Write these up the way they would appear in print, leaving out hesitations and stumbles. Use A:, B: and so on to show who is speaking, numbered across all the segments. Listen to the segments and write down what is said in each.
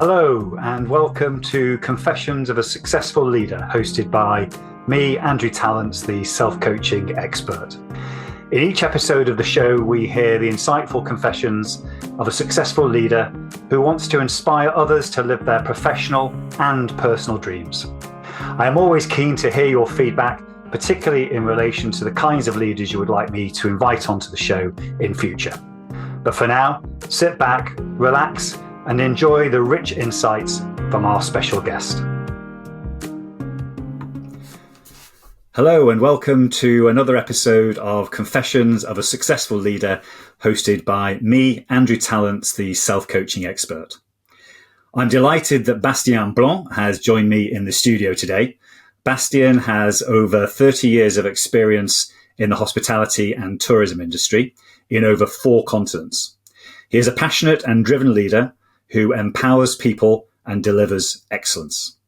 A: Hello and welcome to Confessions of a Successful Leader, hosted by me, Andrew Tallents, the self-coaching expert. In each episode of the show, we hear the insightful confessions of a successful leader who wants to inspire others to live their professional and personal dreams. I am always keen to hear your feedback, particularly in relation to the kinds of leaders you would like me to invite onto the show in future. But for now, sit back, relax, and enjoy the rich insights from our special guest. Hello and welcome to another episode of Confessions of a Successful Leader, hosted by me, Andrew Tallents, the self-coaching expert. I'm delighted that Bastien Blanc has joined me in the studio today. Bastien has over 30 years of experience in the hospitality and tourism industry in over 4 continents. He is a passionate and driven leader who empowers people and delivers excellence.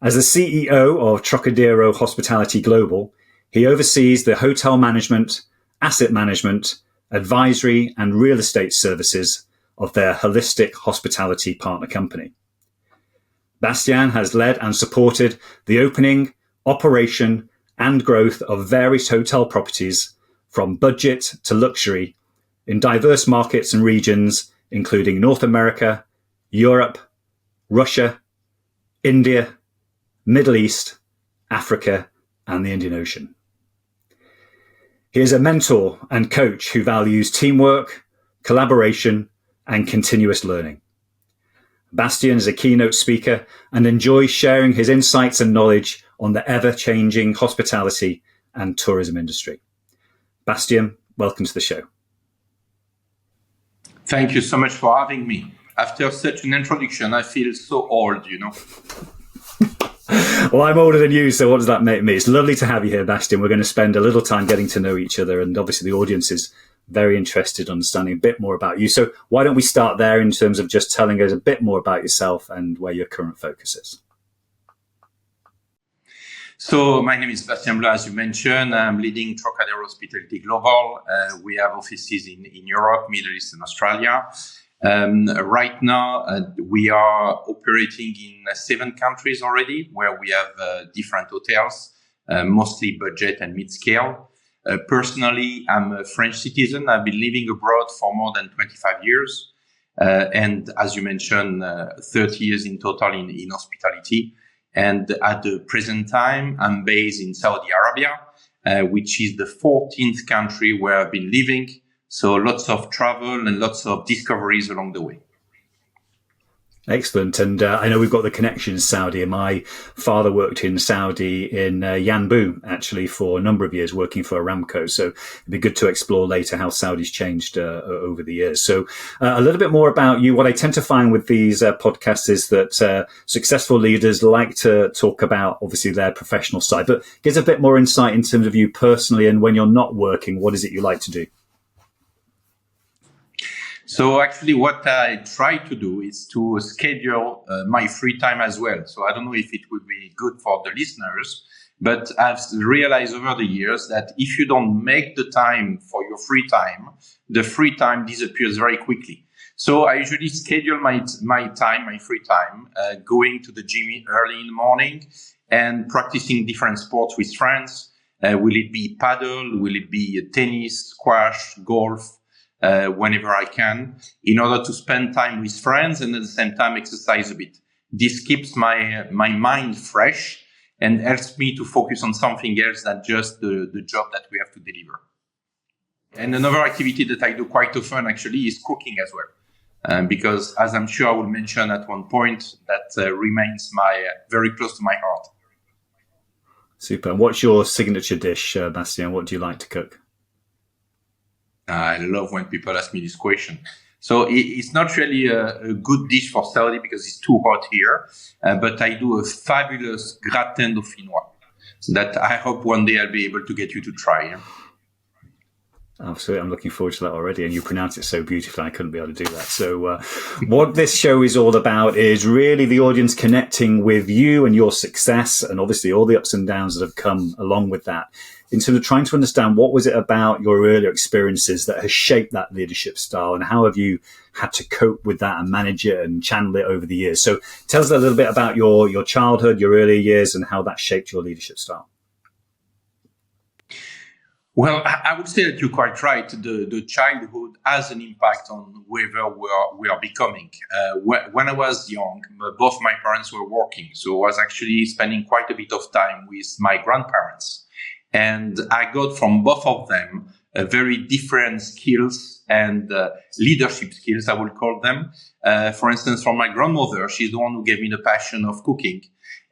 A: As the CEO of Trocadero Hospitality Global, he oversees the hotel management, asset management, advisory, and real estate services of their holistic hospitality partner company. Bastien has led and supported the opening, operation, and growth of various hotel properties from budget to luxury in diverse markets and regions, including North America, Europe, Russia, India, Middle East, Africa, and the Indian Ocean. He is a mentor and coach who values teamwork, collaboration, and continuous learning. Bastien is a keynote speaker and enjoys sharing his insights and knowledge on the ever-changing hospitality and tourism industry. Bastien, welcome to the show.
B: Thank you so much for having me. After such an introduction, I feel so old,
A: Well, I'm older than you, so what does that make me? It's lovely to have you here, Bastien. We're going to spend a little time getting to know each other, and obviously the audience is very interested in understanding a bit more about you. So why don't we start there in terms of just telling us a bit more about yourself and where your current focus is?
B: So my name is Bastien Blanc, as you mentioned. I'm leading Trocadero Hospitality Global. We have offices in Europe, Middle East, and Australia. Right now, we are operating in 7 countries already, where we have different hotels, mostly budget and mid-scale. Personally, I'm a French citizen. I've been living abroad for more than 25 years. And as you mentioned, 30 years in total in hospitality. And at the present time, I'm based in Saudi Arabia, which is the 14th country where I've been living. So lots of travel and lots of discoveries along the way.
A: Excellent. And I know we've got the connection in Saudi. And my father worked in Saudi in Yanbu, actually, for a number of years, working for Aramco. So it'd be good to explore later how Saudi's changed over the years. So a little bit more about you. What I tend to find with these podcasts is that successful leaders like to talk about, obviously, their professional side, but gives a bit more insight in terms of you personally. And when you're not working, what is it you like to do?
B: So actually what I try to do is to schedule my free time as well. So I don't know if it would be good for the listeners, but I've realized over the years that if you don't make the time for your free time, the free time disappears very quickly. So I usually schedule my free time, going to the gym early in the morning and practicing different sports with friends. Will it be paddle? Will it be tennis, squash, golf? Whenever I can, in order to spend time with friends and at the same time exercise a bit. This keeps my mind fresh and helps me to focus on something else than just the job that we have to deliver. And another activity that I do quite often actually is cooking as well. Because as I'm sure I will mention at one point, that remains very close to my heart.
A: Super. And what's your signature dish, Bastien? What do you like to cook?
B: I love when people ask me this question. So it's not really a good dish for Saudi because it's too hot here, but I do a fabulous gratin dauphinois that I hope one day I'll be able to get you to try.
A: Absolutely. I'm looking forward to that already. And you pronounce it so beautifully, I couldn't be able to do that. So what this show is all about is really the audience connecting with you and your success, and obviously all the ups and downs that have come along with that, in terms of trying to understand what was it about your earlier experiences that has shaped that leadership style, and how have you had to cope with that and manage it and channel it over the years. So tell us a little bit about your childhood, your early years, and how that shaped your leadership style.
B: Well, I would say that you're quite right. The childhood has an impact on whether we are becoming. When I was young, both my parents were working, so I was actually spending quite a bit of time with my grandparents. And I got from both of them very different skills and leadership skills, I would call them. For instance, from my grandmother, she's the one who gave me the passion of cooking.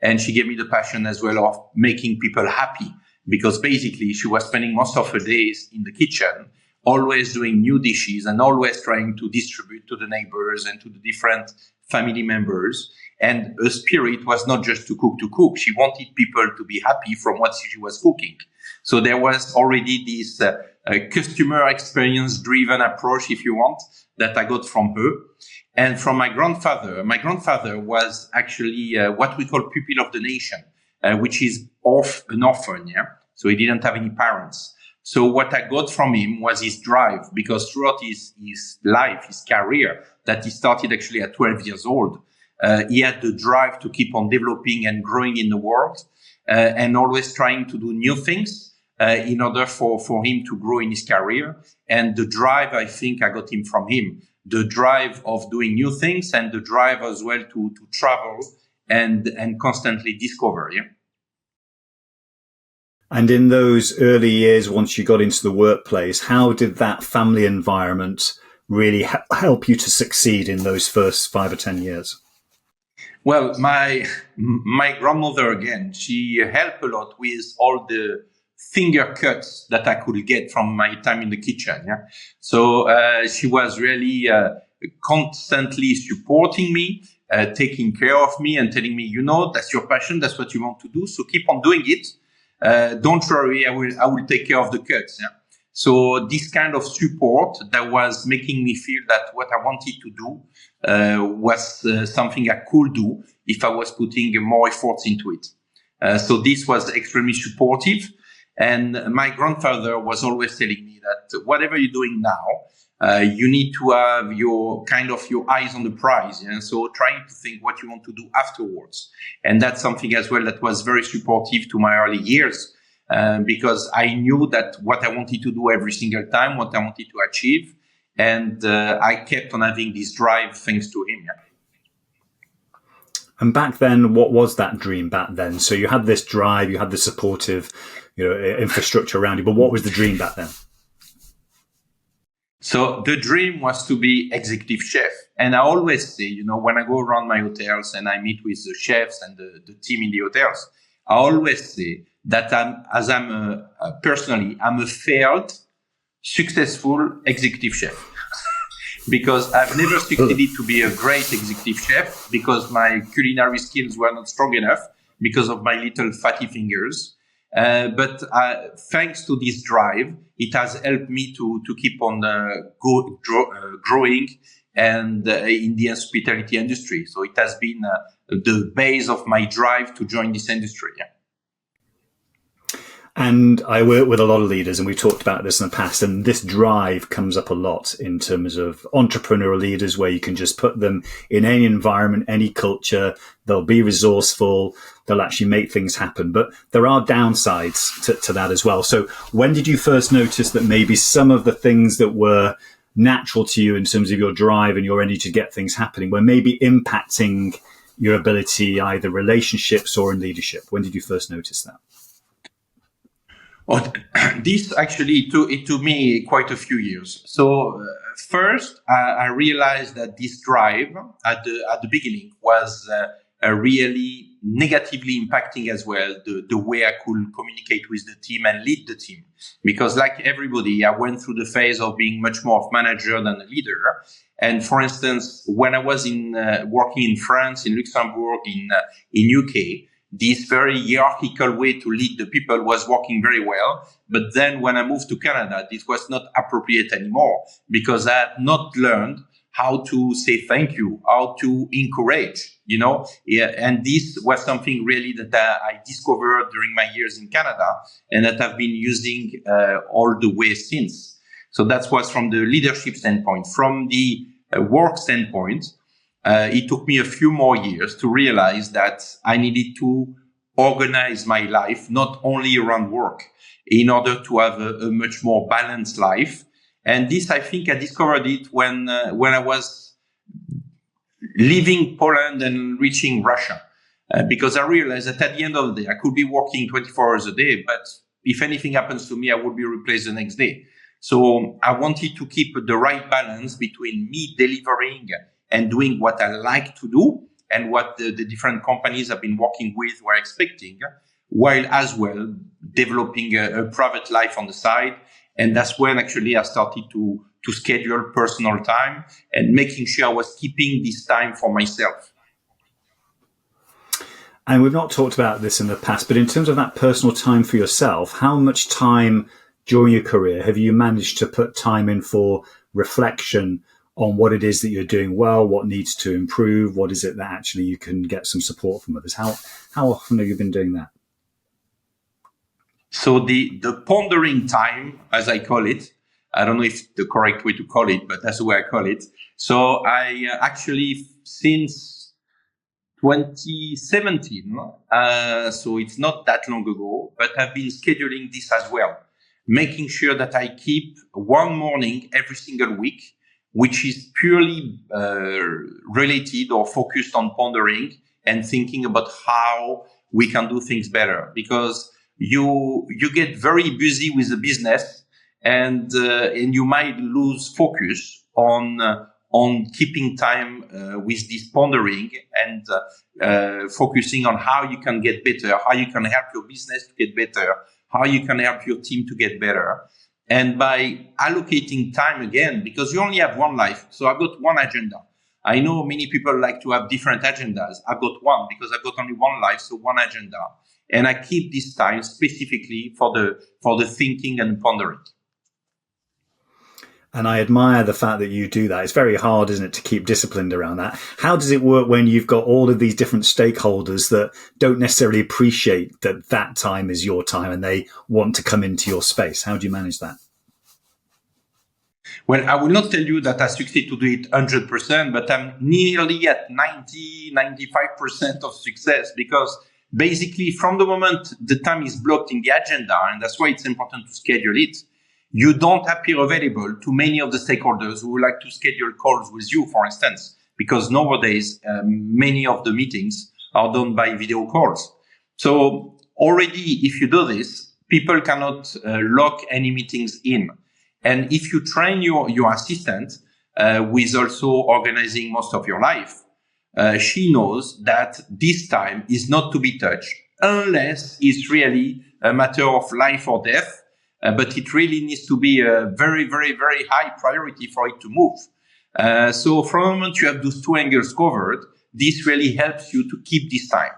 B: And she gave me the passion as well of making people happy. Because basically she was spending most of her days in the kitchen, always doing new dishes and always trying to distribute to the neighbors and to the different family members. And her spirit was not just to cook. She wanted people to be happy from what she was cooking. So there was already this customer experience driven approach, if you want, that I got from her. And from my grandfather was actually what we call pupil of the nation. Which is an orphan, yeah? So he didn't have any parents. So what I got from him was his drive, because throughout his life, his career, that he started actually at 12 years old, he had the drive to keep on developing and growing in the world, and always trying to do new things, in order for him to grow in his career. And the drive, I think I got him from him. The drive of doing new things and the drive as well to travel and constantly discover, yeah.
A: And in those early years, once you got into the workplace, how did that family environment really help you to succeed in those first 5 or 10 years?
B: Well, my grandmother, again, she helped a lot with all the finger cuts that I could get from my time in the kitchen, yeah. So she was really constantly supporting me, taking care of me and telling me, that's your passion, that's what you want to do, so keep on doing it. Don't worry, I will take care of the cuts. Yeah? So this kind of support that was making me feel that what I wanted to do was something I could do if I was putting more efforts into it. So this was extremely supportive. And my grandfather was always telling me that whatever you're doing now, you need to have your eyes on the prize. Yeah? So trying to think what you want to do afterwards. And that's something as well that was very supportive to my early years, because I knew that what I wanted to do every single time, what I wanted to achieve. And I kept on having this drive thanks to him. Yeah?
A: And back then, what was that dream back then? So you had this drive, you had the supportive, infrastructure around you, but what was the dream back then?
B: So the dream was to be executive chef. And I always say, when I go around my hotels and I meet with the chefs and the team in the hotels, I always say that I'm a failed, successful executive chef. Because I've never succeeded to be a great executive chef, because my culinary skills were not strong enough because of my little fatty fingers. But thanks to this drive, it has helped me to keep on growing and in the hospitality industry. So it has been the base of my drive to join this industry. Yeah.
A: And I work with a lot of leaders, and we've talked about this in the past, and this drive comes up a lot in terms of entrepreneurial leaders, where you can just put them in any environment, any culture, they'll be resourceful, they'll actually make things happen. But there are downsides to that as well. So when did you first notice that maybe some of the things that were natural to you in terms of your drive and your energy to get things happening were maybe impacting your ability, either relationships or in leadership? When did you first notice that?
B: Oh, this actually it took me quite a few years. So first, I realized that this drive at the beginning was really negatively impacting as well the way I could communicate with the team and lead the team. Because like everybody, I went through the phase of being much more of manager than a leader. And for instance, when I was working in France, in Luxembourg, in UK, this very hierarchical way to lead the people was working very well. But then when I moved to Canada, this was not appropriate anymore, because I had not learned how to say thank you, how to encourage, and this was something really that I discovered during my years in Canada, and that I've been using all the way since. So that was from the leadership standpoint. From the work standpoint, it took me a few more years to realize that I needed to organize my life not only around work in order to have a much more balanced life. And this, I think, I discovered it when I was leaving Poland and reaching Russia, because I realized that at the end of the day, I could be working 24 hours a day, but if anything happens to me, I would be replaced the next day. So I wanted to keep the right balance between me delivering and doing what I like to do and what the different companies I've been working with were expecting, while as well developing a private life on the side. And that's when actually I started to schedule personal time and making sure I was keeping this time for myself.
A: And we've not talked about this in the past, but in terms of that personal time for yourself, how much time during your career have you managed to put time in for reflection on what it is that you're doing well, what needs to improve, what is it that actually you can get some support from others? How often have you been doing that?
B: So the pondering time, as I call it, I don't know if the correct way to call it, but that's the way I call it. So I actually, since 2017, so it's not that long ago, but I've been scheduling this as well, making sure that I keep one morning every single week, which is purely related or focused on pondering and thinking about how we can do things better. Because you get very busy with the business, and you might lose focus on keeping time with this pondering and focusing on how you can get better, how you can help your business to get better, how you can help your team to get better. And by allocating time again, because you only have one life, so I've got one agenda. I know many people like to have different agendas. I've got one because I've got only one life, so one agenda. And I keep this time specifically for the thinking and pondering.
A: And I admire the fact that you do that. It's very hard, isn't it, to keep disciplined around that? How does it work when you've got all of these different stakeholders that don't necessarily appreciate that that time is your time and they want to come into your space? How do you manage that?
B: Well, I will not tell you that I succeed to do it 100%, but I'm nearly at 95% of success, because basically from the moment the time is blocked in the agenda, and that's why it's important to schedule it, you don't appear available to many of the stakeholders who would like to schedule calls with you, for instance, because nowadays many of the meetings are done by video calls. So already, if you do this, people cannot lock any meetings in. And if you train your assistant with also organizing most of your life, she knows that this time is not to be touched unless it's really a matter of life or death. But it really needs to be a very, very, very high priority for it to move. So from the moment you have those two angles covered, this really helps you to keep this time.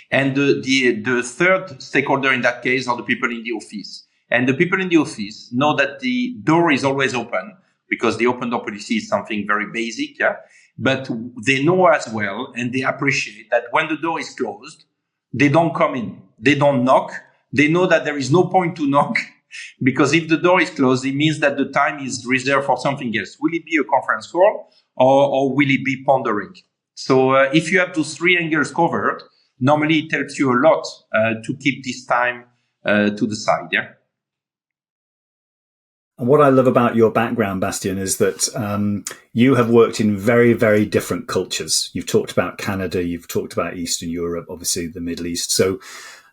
B: And the third stakeholder in that case are the people in the office. And the people in the office know that the door is always open, because the open door policy is something very basic. Yeah? But they know as well, and they appreciate that when the door is closed, they don't come in, they don't knock. They know that there is no point to knock, because if the door is closed, it means that the time is reserved for something else. Will it be a conference call or will it be pondering? So if you have those three angles covered, normally it helps you a lot to keep this time to the side. Yeah.
A: And what I love about your background, Bastien, is that you have worked in very, very different cultures. You've talked about Canada, you've talked about Eastern Europe, obviously the Middle East. So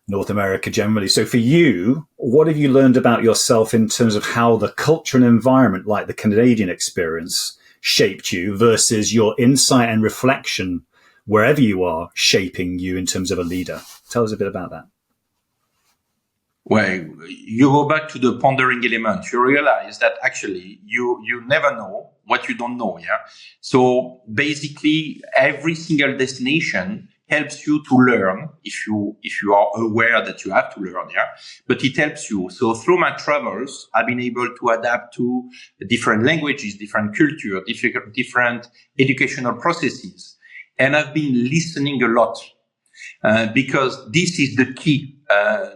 A: North America generally. So for you, what have you learned about yourself in terms of how the culture and environment, like the Canadian experience, shaped you versus your insight and reflection wherever you are shaping you in terms of a leader? Tell us a bit about that.
B: Well, you go back to the pondering element. You realize that actually you never know what you don't know. Yeah. So basically, every single destination helps you to learn if you are aware that you have to learn. Yeah. But it helps you. So through my travels, I've been able to adapt to different languages, different culture, different educational processes. And I've been listening a lot. Because this is the key,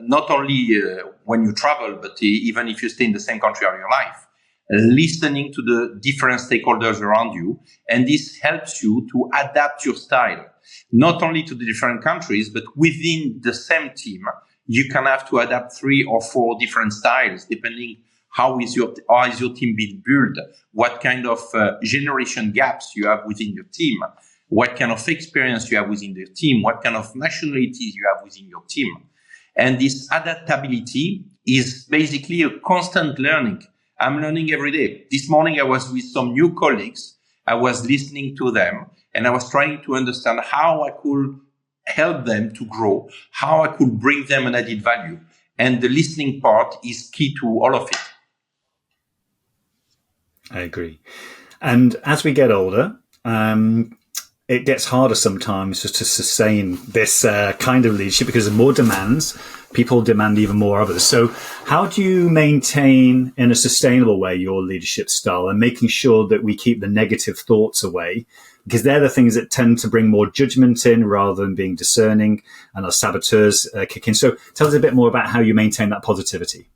B: not only when you travel, but even if you stay in the same country all your life. listening to the different stakeholders around you. And this helps you to adapt your style, not only to the different countries, but within the same team. You can have to adapt 3 or 4 different styles, depending how is your team being built, what kind of generation gaps you have within your team, what kind of experience you have within the team, what kind of nationalities you have within your team. And this adaptability is basically a constant learning. I'm learning every day. This morning I was with some new colleagues. I was listening to them and I was trying to understand how I could help them to grow, how I could bring them an added value. And the listening part is key to all of it.
A: I agree. And as we get older, it gets harder sometimes just to sustain this kind of leadership because of more demands. People demand even more of us. So how do you maintain in a sustainable way your leadership style and making sure that we keep the negative thoughts away? Because they're the things that tend to bring more judgment in rather than being discerning, and our saboteurs kick in. So tell us a bit more about how you maintain that positivity.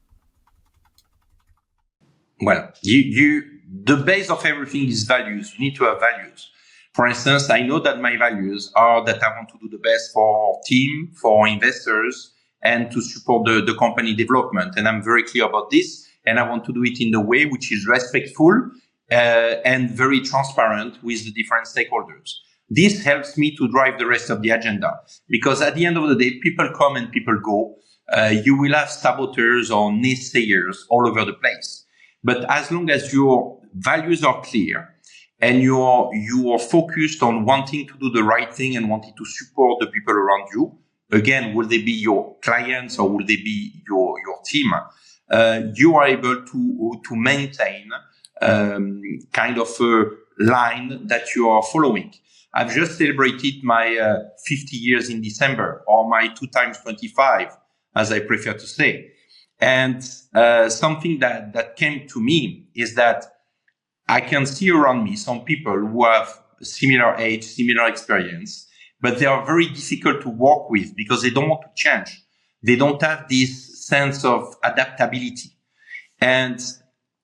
B: Well, the base of everything is values. You need to have values. For instance, I know that my values are that I want to do the best for our team, for investors, and to support the company development. And I'm very clear about this. And I want to do it in a way which is respectful and very transparent with the different stakeholders. This helps me to drive the rest of the agenda. Because at the end of the day, people come and people go. You will have saboteurs or naysayers all over the place. But as long as your values are clear, and you are focused on wanting to do the right thing and wanting to support the people around you. Again, will they be your clients or will they be your team? You are able to maintain kind of a line that you are following. I've just celebrated my 50 years in December, or my 2 times 25, as I prefer to say. And something that came to me is that I can see around me some people who have similar age, similar experience, but they are very difficult to work with because they don't want to change. They don't have this sense of adaptability. And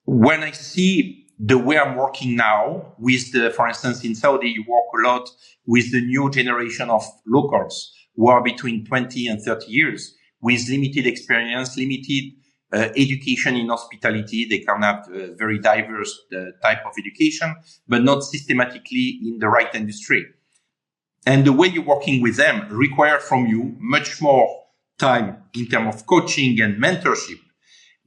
B: when I see the way I'm working now with for instance, in Saudi, you work a lot with the new generation of locals who are between 20 and 30 years with limited experience, limited education in hospitality. They can have very diverse type of education, but not systematically in the right industry. And the way you're working with them requires from you much more time in terms of coaching and mentorship.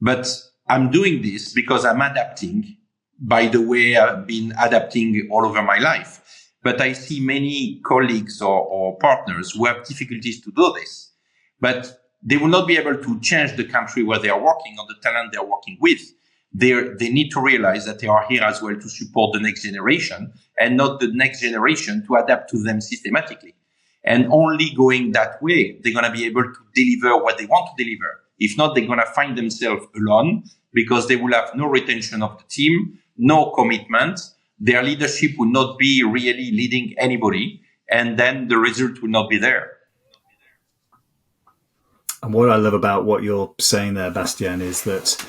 B: But I'm doing this because I'm adapting by the way I've been adapting all over my life. But I see many colleagues or partners who have difficulties to do this. But they will not be able to change the country where they are working or the talent they are working with. They need to realize that they are here as well to support the next generation and not the next generation to adapt to them systematically. And only going that way, they're going to be able to deliver what they want to deliver. If not, they're going to find themselves alone because they will have no retention of the team, no commitment. Their leadership will not be really leading anybody. And then the result will not be there.
A: And what I love about what you're saying there, Bastien, is that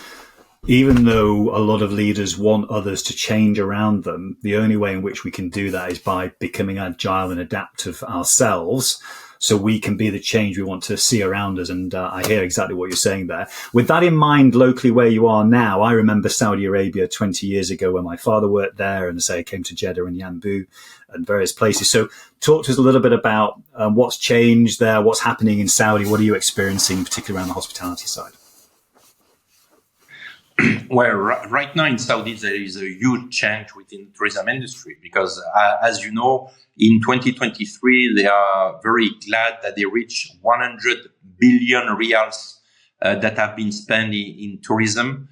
A: even though a lot of leaders want others to change around them, the only way in which we can do that is by becoming agile and adaptive ourselves so we can be the change we want to see around us. And I hear exactly what you're saying there. With that in mind, locally where you are now, I remember Saudi Arabia 20 years ago when my father worked there, and say I came to Jeddah and Yanbu and various places. So talk to us a little bit about what's changed there, what's happening in Saudi, what are you experiencing, particularly around the hospitality side?
B: Well, right now in Saudi, there is a huge change within the tourism industry because, as you know, in 2023, they are very glad that they reached 100 billion riyals that have been spent in tourism,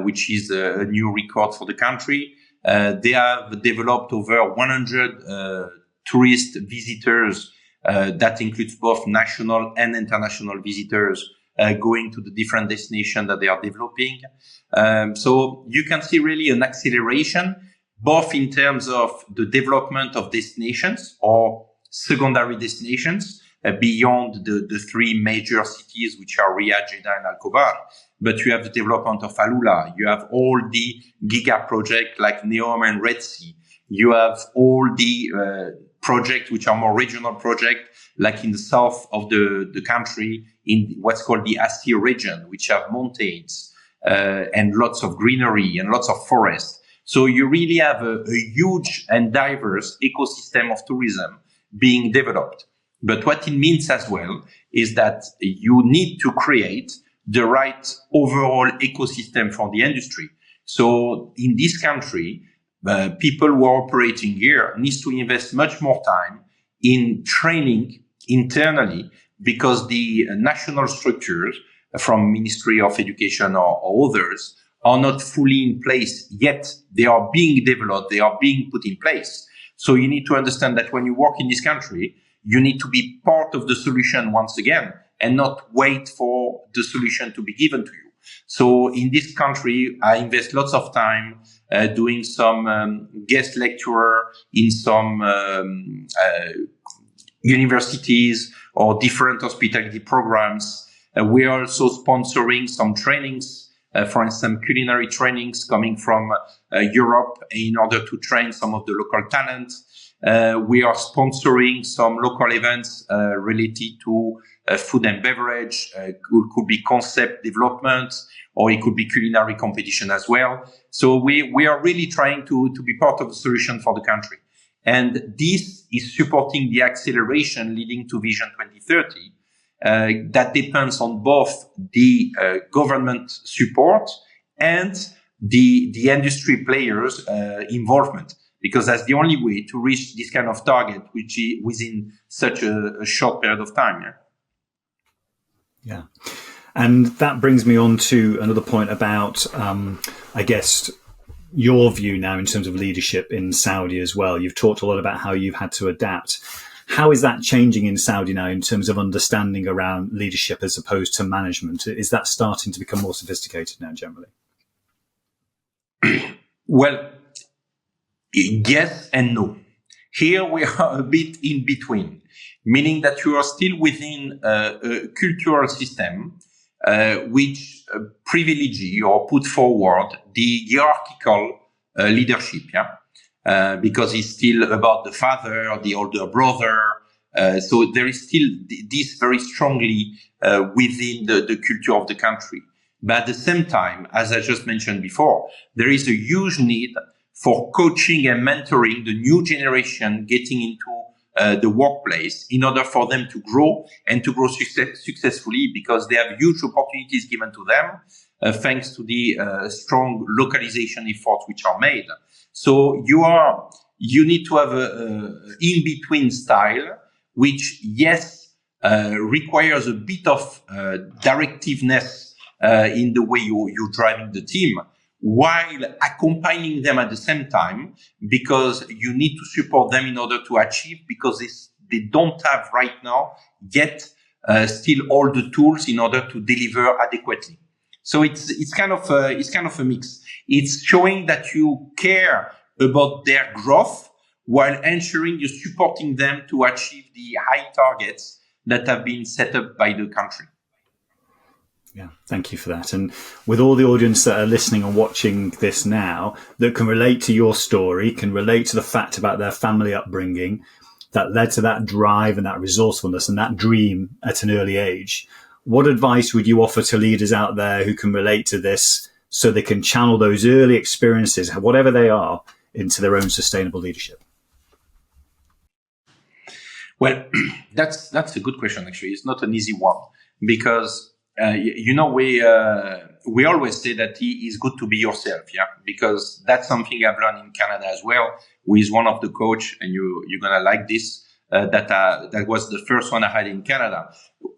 B: which is a new record for the country. They have developed over 100 tourist visitors that includes both national and international visitors going to the different destinations that they are developing. So you can see really an acceleration, both in terms of the development of destinations or secondary destinations, beyond the three major cities, which are Riyadh, Jeddah, and Al-Khobar. But you have the development of Alula. You have all the giga projects like Neom and Red Sea. You have all the projects which are more regional projects, like in the south of the country, in what's called the Asir region, which have mountains and lots of greenery and lots of forest. So you really have a huge and diverse ecosystem of tourism being developed. But what it means as well is that you need to create the right overall ecosystem for the industry. So in this country, people who are operating here needs to invest much more time in training internally, because the national structures from Ministry of Education or others are not fully in place yet. They are being developed, they are being put in place. So you need to understand that when you work in this country, you need to be part of the solution once again, and not wait for the solution to be given to you. So in this country, I invest lots of time doing some guest lecturer in some universities or different hospitality programs. We are also sponsoring some trainings, for instance, culinary trainings coming from Europe in order to train some of the local talent. We are sponsoring some local events related to food and beverage. Could be concept development, or it could be culinary competition as well. So we are really trying to be part of the solution for the country. And this is supporting the acceleration leading to Vision 2030. That depends on both the government support and the industry players' involvement, because that's the only way to reach this kind of target, which is within such a short period of time.
A: Yeah. And that brings me on to another point about, I guess, your view now in terms of leadership in Saudi as well. You've talked a lot about how you've had to adapt. How is that changing in Saudi now in terms of understanding around leadership as opposed to management? Is that starting to become more sophisticated now generally?
B: Well, yes and no. Here we are a bit in between, meaning that you are still within a cultural system which privilege or put forward the hierarchical leadership, because it's still about the father or the older brother. So there is still this very strongly within the culture of the country. But at the same time, as I just mentioned before, there is a huge need for coaching and mentoring the new generation getting into the workplace in order for them to grow and to grow successfully, because they have huge opportunities given to them thanks to the strong localization efforts which are made. So you need to have a in-between style, which requires a bit of directiveness in the way you're driving the team, while accompanying them at the same time, because you need to support them in order to achieve, because they don't have right now yet still all the tools in order to deliver adequately. So it's kind of a mix. It's showing that you care about their growth while ensuring you're supporting them to achieve the high targets that have been set up by the country.
A: Yeah, thank you for that. And with all the audience that are listening and watching this now that can relate to your story, can relate to the fact about their family upbringing that led to that drive and that resourcefulness and that dream at an early age, what advice would you offer to leaders out there who can relate to this so they can channel those early experiences, whatever they are, into their own sustainable leadership?
B: Well, that's a good question, actually. It's not an easy one, because we always say that it's good to be yourself, because that's something I've learned in Canada as well, with one of the coach, and you're gonna like this. That was the first one I had in Canada,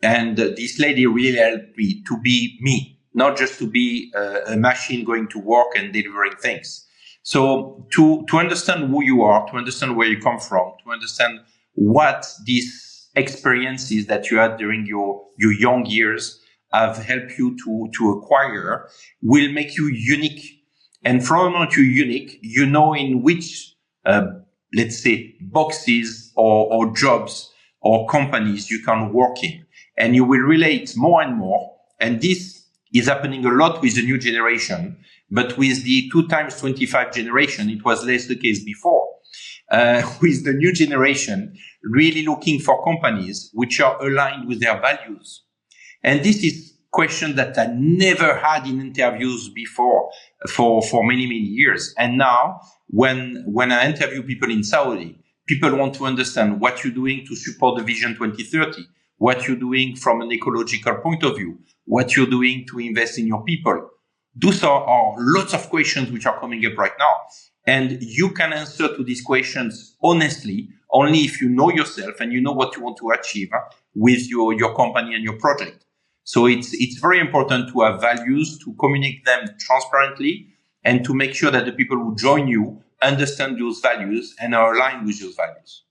B: and this lady really helped me to be me, not just to be a machine going to work and delivering things. So to understand who you are, to understand where you come from, to understand what these experiences that you had during your young years have helped you to acquire, will make you unique. And from the moment you're unique, you know in which, let's say, boxes or jobs or companies you can work in. And you will relate more and more. And this is happening a lot with the new generation. But with the 2 times 25 generation, it was less the case before. With the new generation, really looking for companies which are aligned with their values. And this is question that I never had in interviews before for many, many years. And now when I interview people in Saudi, people want to understand what you're doing to support the Vision 2030, what you're doing from an ecological point of view, what you're doing to invest in your people. Those are lots of questions which are coming up right now. And you can answer to these questions honestly only if you know yourself and you know what you want to achieve with your company and your project. So it's very important to have values, to communicate them transparently, and to make sure that the people who join you understand those values and are aligned with those values.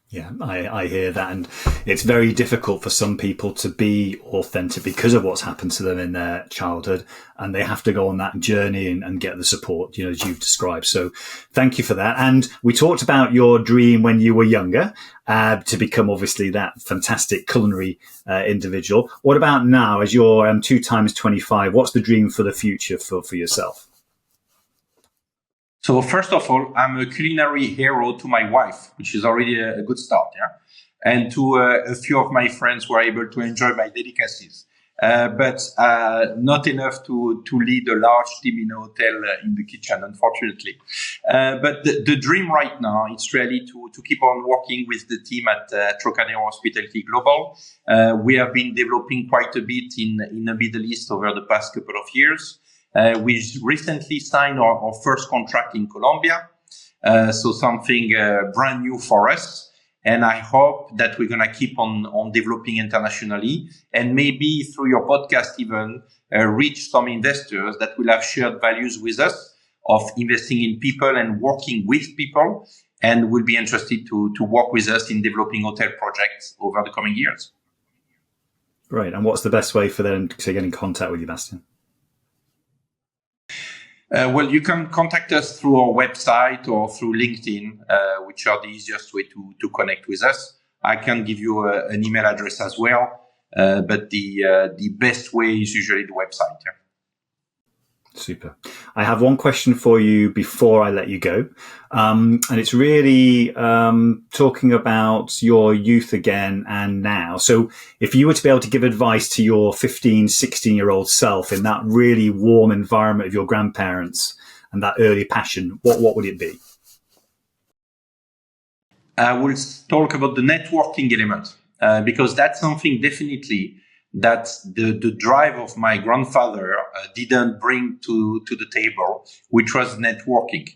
A: Yeah, I hear that. And it's very difficult for some people to be authentic because of what's happened to them in their childhood. And they have to go on that journey and get the support, as you've described. So thank you for that. And we talked about your dream when you were younger, to become obviously that fantastic culinary individual. What about now as you're 2 times 25? What's the dream for the future for yourself?
B: So first of all, I'm a culinary hero to my wife, which is already a good start, yeah, and to a few of my friends who are able to enjoy my delicacies, but not enough to lead a large team in a hotel in the kitchen, unfortunately. But the dream right now is really to keep on working with the team at Trocadero Hospitality Global. We have been developing quite a bit in the Middle East over the past couple of years. We recently signed our first contract in Colombia, so something brand new for us. And I hope that we're going to keep on developing internationally, and maybe through your podcast even reach some investors that will have shared values with us of investing in people and working with people, and will be interested to work with us in developing hotel projects over the coming years.
A: Great. And what's the best way for them to get in contact with you, Bastien?
B: Well, you can contact us through our website or through LinkedIn, which are the easiest way to connect with us. I can give you an email address as well, but the best way is usually the website. Yeah.
A: Super. I have one question for you before I let you go. And it's really talking about your youth again and now. So if you were to be able to give advice to your 15, 16-year-old self in that really warm environment of your grandparents and that early passion, what would it be?
B: I will talk about the networking element, because that's something definitely that the drive of my grandfather didn't bring to the table, which was networking.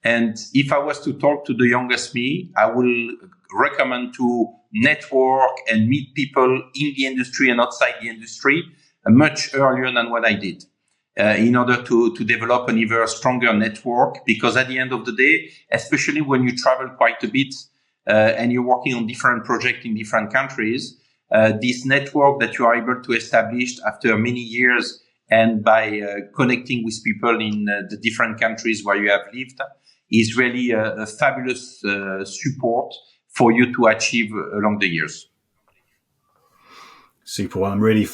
B: And if I was to talk to the youngest me, I will recommend to network and meet people in the industry and outside the industry much earlier than what I did, in order to develop an even stronger network. Because at the end of the day, especially when you travel quite a bit and you're working on different projects in different countries, this network that you are able to establish after many years and by connecting with people in the different countries where you have lived is really a fabulous support for you to achieve along the years.
A: Super. Well, I'm really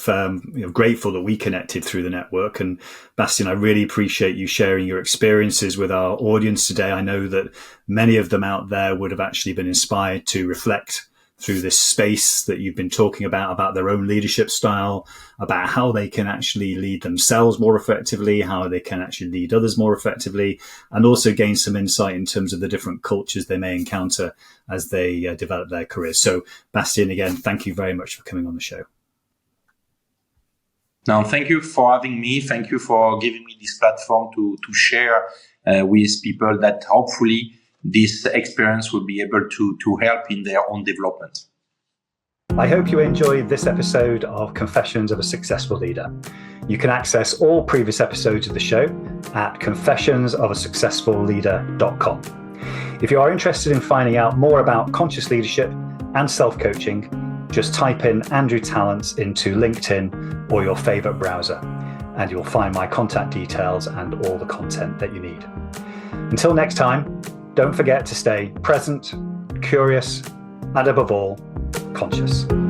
A: grateful that we connected through the network. And Bastien, I really appreciate you sharing your experiences with our audience today. I know that many of them out there would have actually been inspired to reflect through this space that you've been talking about their own leadership style, about how they can actually lead themselves more effectively, how they can actually lead others more effectively, and also gain some insight in terms of the different cultures they may encounter as they develop their careers. So, Bastien, again, thank you very much for coming on the show.
B: Now, thank you for having me. Thank you for giving me this platform to share with people that hopefully this experience will be able to help in their own development.
A: I hope you enjoyed this episode of Confessions of a Successful Leader. You can access all previous episodes of the show at confessionsofaSuccessfulLeader.com. If you are interested in finding out more about conscious leadership and self-coaching, just type in Andrew Tallents into LinkedIn or your favorite browser, and you'll find my contact details and all the content that you need. Until next time, don't forget to stay present, curious, and above all, conscious.